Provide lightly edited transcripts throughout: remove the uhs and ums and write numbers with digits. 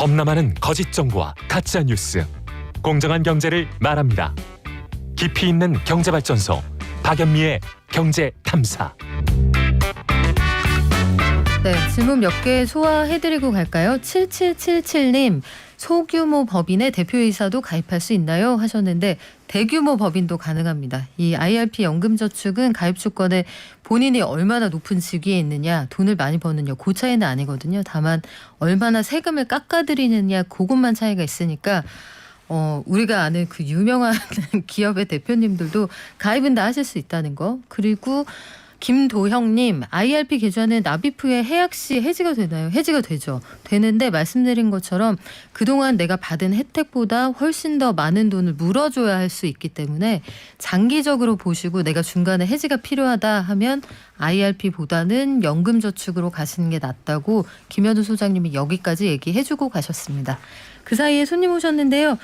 겁나 많은 거짓 정보와 가짜 뉴스. 공정한 경제를 말합니다. 깊이 있는 경제발전소 박연미의 경제탐사. 네, 질문 몇 개 소화해드리고 갈까요? 7777님, 소규모 법인의 대표이사도 가입할 수 있나요? 하셨는데 대규모 법인도 가능합니다. 이 IRP 연금저축은 가입 조건에 본인이 얼마나 높은 직위에 있느냐, 돈을 많이 버느냐, 그 차이는 아니거든요. 다만 얼마나 세금을 깎아드리느냐, 그것만 차이가 있으니까 우리가 아는 그 유명한 기업의 대표님들도 가입은 다 하실 수 있다는 거. 그리고 김도형님, IRP 계좌는 납입 후에 해약 시 해지가 되나요? 해지가 되죠. 되는데 말씀드린 것처럼 그동안 내가 받은 혜택보다 훨씬 더 많은 돈을 물어줘야 할 수 있기 때문에 장기적으로 보시고 내가 중간에 해지가 필요하다 하면 IRP보다는 연금저축으로 가시는 게 낫다고 김현우 소장님이 여기까지 얘기해주고 가셨습니다. 그 사이에 손님 오셨는데요.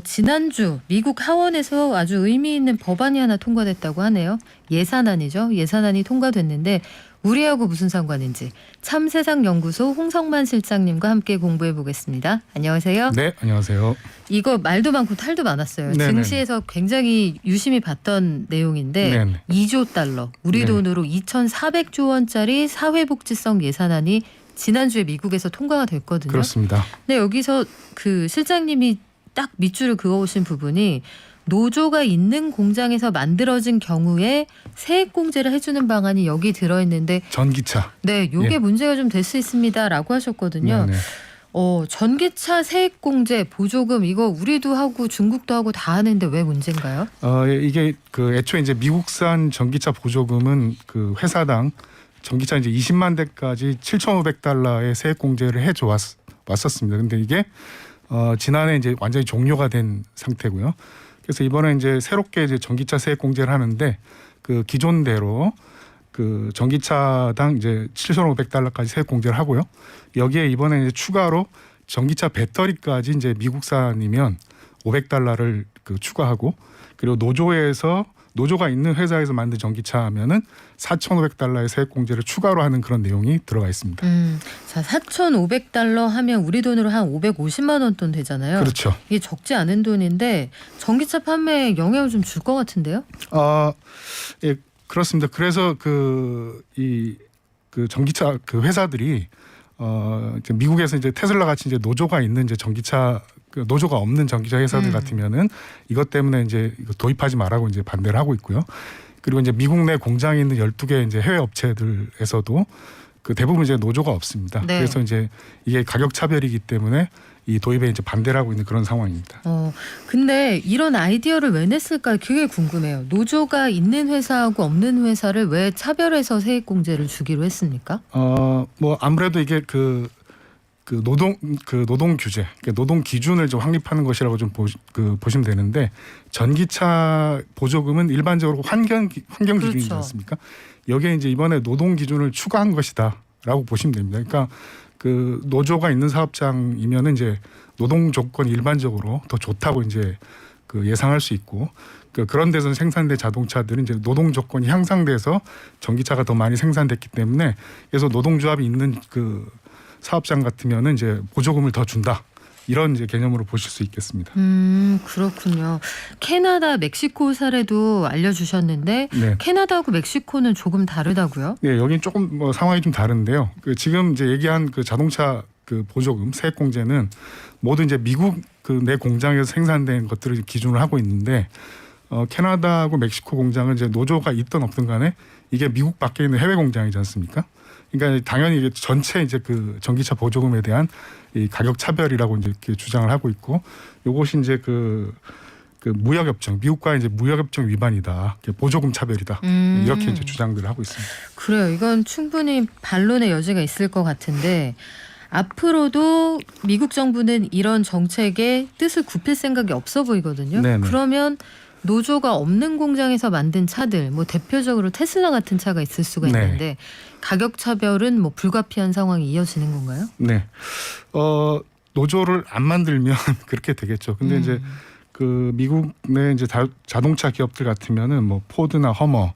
지난주 미국 하원에서 아주 의미 있는 법안이 하나 통과됐다고 하네요. 예산안이죠. 예산안이 통과됐는데 우리하고 무슨 상관인지 참세상연구소 홍성만 실장님과 함께 공부해 보겠습니다. 안녕하세요. 네, 안녕하세요. 이거 말도 많고 탈도 많았어요. 네네. 증시에서 굉장히 유심히 봤던 내용인데 네네. 2조 달러, 우리 네네. 돈으로 2,400조 원짜리 사회복지성 예산안이 지난주에 미국에서 통과가 됐거든요. 그렇습니다. 근데 여기서 그 실장님이 딱 밑줄을 그어오신 부분이 노조가 있는 공장에서 만들어진 경우에 세액공제를 해주는 방안이 여기 들어있는데 전기차. 네, 요게 예. 문제가 좀 될 수 있습니다라고 하셨거든요. 네네. 전기차 세액공제 보조금 이거 우리도 하고 중국도 하고 다 하는데 왜 문제인가요? 이게 그 애초에 이제 미국산 전기차 보조금은 그 회사당 전기차 이제 20만 대까지 7,500달러의 세액 공제를 해 왔었습니다. 근데 이게 지난해 이제 완전히 종료가 된 상태고요. 그래서 이번에 이제 새롭게 이제 전기차 세액 공제를 하는데 그 기존대로 그 전기차당 이제 7,500달러까지 세액 공제를 하고요. 여기에 이번에 이제 추가로 전기차 배터리까지 이제 미국산이면 500달러를 그 추가하고, 그리고 노조가 있는 회사에서 만든 전기차면은 4,500달러의 세액 공제를 추가로 하는 그런 내용이 들어가 있습니다. 자, 4,500달러 하면 우리 돈으로 한 550만 원 돈 되잖아요. 그렇죠. 이게 적지 않은 돈인데 전기차 판매에 영향을 좀 줄 것 같은데요? 예, 그렇습니다. 그래서 그 전기차 그 회사들이 이제 미국에서 이제 테슬라 같이 이제 노조가 있는 이제 전기차 노조가 없는 전기차 회사들 같으면은 이것 때문에 이제 이거 도입하지 말라고 이제 반대를 하고 있고요. 그리고 이제 미국 내 공장이 있는 12개 이제 해외 업체들에서도 그 대부분 이제 노조가 없습니다. 네. 그래서 이제 이게 가격 차별이기 때문에 이 도입에 이제 반대를 하고 있는 그런 상황입니다. 근데 이런 아이디어를 왜 냈을까 그게 궁금해요. 노조가 있는 회사하고 없는 회사를 왜 차별해서 세액공제를 주기로 했습니까? 뭐 아무래도 이게 그 노동 규제, 그러니까 노동 기준을 좀 확립하는 것이라고 좀 보시면 되는데, 전기차 보조금은 일반적으로 환경 기준이지 그렇죠. 않습니까? 여기에 이제 이번에 노동 기준을 추가한 것이다라고 보시면 됩니다. 그러니까 그 노조가 있는 사업장이면은 이제 노동 조건이 일반적으로 더 좋다고 이제 그 예상할 수 있고, 그런 데서 생산된 자동차들은 이제 노동 조건이 향상돼서 전기차가 더 많이 생산됐기 때문에, 그래서 노동조합이 있는 그 사업장 같으면은 이제 보조금을 더 준다, 이런 이제 개념으로 보실 수 있겠습니다. 그렇군요. 캐나다, 멕시코 사례도 알려주셨는데 네. 캐나다하고 멕시코는 조금 다르다고요? 네, 여기는 조금 뭐 상황이 좀 다른데요. 지금 이제 얘기한 그 자동차 그 보조금 세액 공제는 모두 이제 미국 그 내 공장에서 생산된 것들을 기준으로 하고 있는데, 캐나다하고 멕시코 공장은 이제 노조가 있든 없든 간에 이게 미국 밖에 있는 해외 공장이지 않습니까? 그러니까 당연히 이게 전체 이제 그 전기차 보조금에 대한 이 가격 차별이라고 이제 이렇게 주장을 하고 있고, 요것이 이제 그 무역협정, 미국과 이제 무역협정 위반이다, 보조금 차별이다, 이렇게 이제 주장들을 하고 있습니다. 그래요. 이건 충분히 반론의 여지가 있을 것 같은데 앞으로도 미국 정부는 이런 정책에 뜻을 굽힐 생각이 없어 보이거든요. 네네. 그러면 노조가 없는 공장에서 만든 차들, 뭐 대표적으로 테슬라 같은 차가 있을 수가 네. 있는데 가격 차별은 뭐 불가피한 상황이 이어지는 건가요? 네, 노조를 안 만들면 그렇게 되겠죠. 근데 이제 그 미국 내 이제 자동차 기업들 같으면은 뭐 포드나 허머,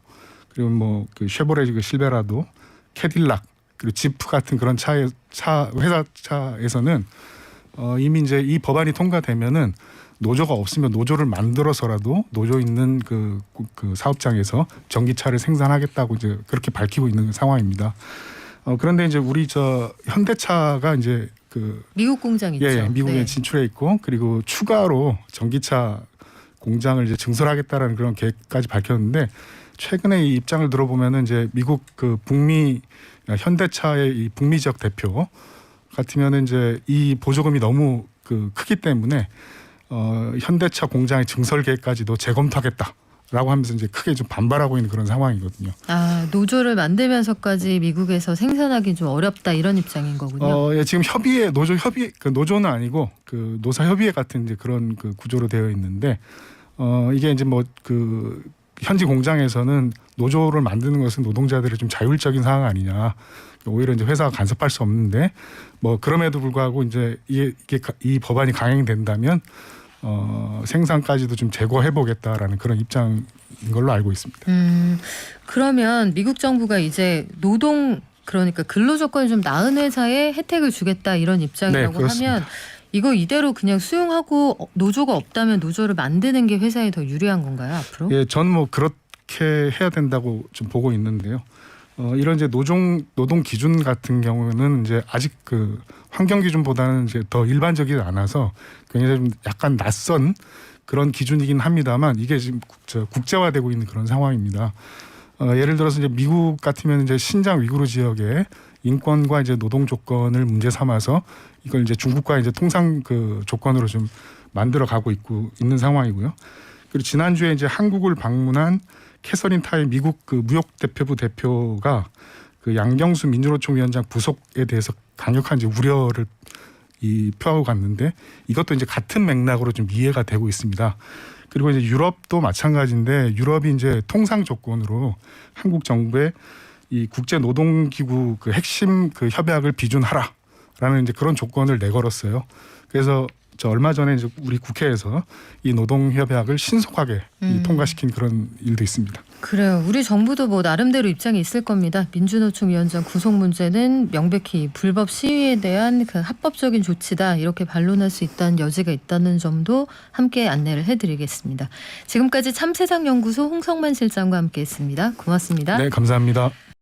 그리고 뭐 그 쉐보레 그 실베라도, 캐딜락, 그리고 지프 같은 그런 회사 차에서는 이미 이제 이 법안이 통과되면은 노조가 없으면 노조를 만들어서라도 노조 있는 그 사업장에서 전기차를 생산하겠다고 이제 그렇게 밝히고 있는 상황입니다. 그런데 이제 우리 저 현대차가 이제 미국 공장 있죠. 예, 미국에 네. 진출해 있고 그리고 추가로 전기차 공장을 이제 증설하겠다라는 그런 계획까지 밝혔는데 최근에 이 입장을 들어보면은 이제 미국 그 북미 현대차의 이 북미 지역 대표 같으면은 이제 이 보조금이 너무 크기 때문에 현대차 공장의 증설 계획까지도 재검토하겠다라고 하면서 이제 크게 좀 반발하고 있는 그런 상황이거든요. 아, 노조를 만들면서까지 미국에서 생산하기 좀 어렵다 이런 입장인 거군요. 예, 지금 협의회 노조 협의 노조는 아니고 노사 협의회 같은 이제 그런 구조로 되어 있는데 이게 이제 뭐 현지 공장에서는 노조를 만드는 것은 노동자들의 좀 자율적인 사항 아니냐. 오히려 이제 회사가 간섭할 수 없는데 뭐 그럼에도 불구하고 이제 이 법안이 강행된다면 생산까지도 좀 제고해 보겠다라는 그런 입장인 걸로 알고 있습니다. 그러면 미국 정부가 이제 그러니까 근로 조건이 좀 나은 회사에 혜택을 주겠다 이런 입장이라고 네, 그렇습니다. 하면 이거 이대로 그냥 수용하고 노조가 없다면 노조를 만드는 게 회사에 더 유리한 건가요, 앞으로? 예, 저는 뭐 그렇게 해야 된다고 좀 보고 있는데요. 이런 이제 노동 기준 같은 경우는 이제 아직 환경 기준보다는 이제 더 일반적이지 않아서 굉장히 좀 약간 낯선 그런 기준이긴 합니다만 이게 지금 국제화되고 있는 그런 상황입니다. 예를 들어서 이제 미국 같으면 이제 신장 위구르 지역의 인권과 이제 노동 조건을 문제 삼아서 이걸 이제 중국과 이제 통상 조건으로 좀 만들어 가고 있는 상황이고요. 그리고 지난주에 이제 한국을 방문한 캐서린 타이 미국 무역 대표부 대표가 양경수 민주노총 위원장 부속에 대해서 강력한 이제 우려를 표하고 갔는데 이것도 이제 같은 맥락으로 좀 이해가 되고 있습니다. 그리고 이제 유럽도 마찬가지인데 유럽이 이제 통상 조건으로 한국 정부에 이 국제 노동기구 핵심 협약을 비준하라라는 이제 그런 조건을 내걸었어요. 그래서 얼마 전에 이제 우리 국회에서 이 노동협약을 신속하게 통과시킨 그런 일도 있습니다. 그래요. 우리 정부도 뭐 나름대로 입장이 있을 겁니다. 민주노총 위원장 구속 문제는 명백히 불법 시위에 대한 합법적인 조치다 이렇게 반론할 수 있다는 여지가 있다는 점도 함께 안내를 해드리겠습니다. 지금까지 참세상연구소 홍성만 실장과 함께했습니다. 고맙습니다. 네, 감사합니다.